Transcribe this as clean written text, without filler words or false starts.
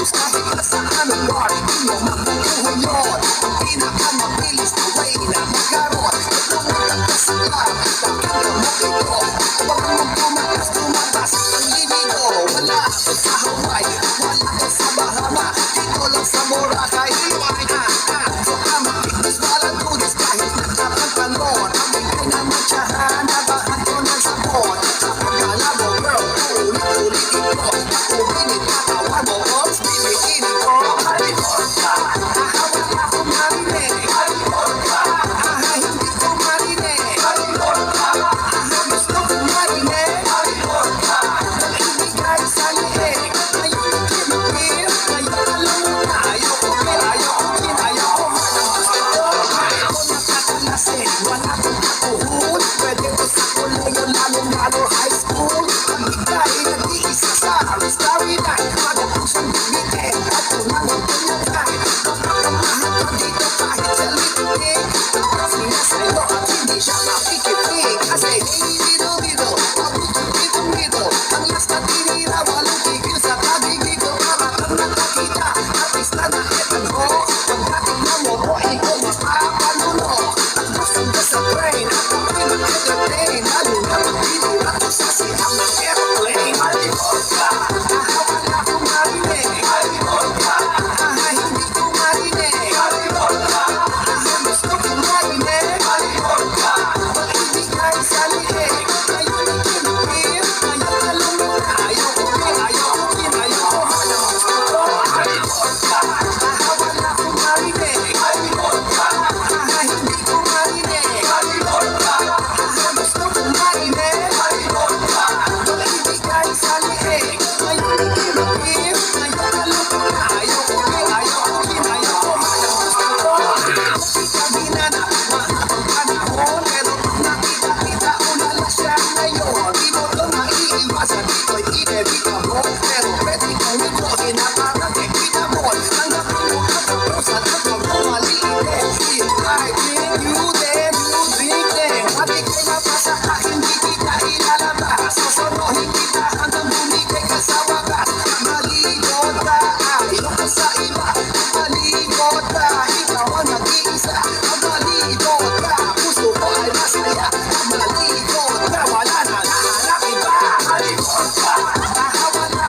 Halos kahit nasa anong bar, di mo makukuha yun. Ang pinakamabilis na way na magkaroon at lumagat ka sa club, pakinggan mo ito. Huwag mong tumatas ang libido. Wala ako sa Hawaii, wala ako sa Bahama, dito lang sa Boracay. So makinis walang tulis kahit nagpapantalon. Ang bigay na matyahan, nabahan ko ng sabon. Sa pagkala mo girl, ulit-ulit ito. Ako binitatawa mo, oops, binikinig ko. California, wala ko marinig. California, hindi ko marinig. California, gusto ko marinig. California, nagbibigay sa liig. Ngayon kinupil, ngayon alam mo na. Ayoko kinayoko. Gusto ko, ako nakakalasin. Wala kong kakuhun. Pwede ko sa kulayo, lalong-lalo high school. Ang bigay, nag-iisa sa starry night. Magatong siyang bibitin at tunang ang pinagay. Kapagkamahan ko dito kahit sa litig. Tapos niya sa'yo at hindi siya makikinig. Kasi dito, dito. Ang last na tinira, walang tigil sa tabigig ko. Kamatang nakakita, at least na nakitan ko. Pag natingnan mo, boy, ko mapapaluno. At gusto ka sa train, at ako'y na-entertain. Lalo na magdinira ko sa sihang ng airplane. California, wala ko marinig. California, hindi ko marinig. California, gusto ko marinig. California, magbibigay sa liig. Ngayon ay kinupil, ngayon alam mo na. Ayoko kinayoko. Gusto ko. California, wala ko marinig. California, hindi ko marinig. California, gusto ko marinig. California, magbibigay sa liig. Ngayon ay kinupil, ngayon alam mo na. Ayoko kinayoko. Gusto ko. Sabi na mahabang panahon, pero pag nakita-kita ulala siya ngayon. Di mo to maiiwasan, dito'y inevitable. Pero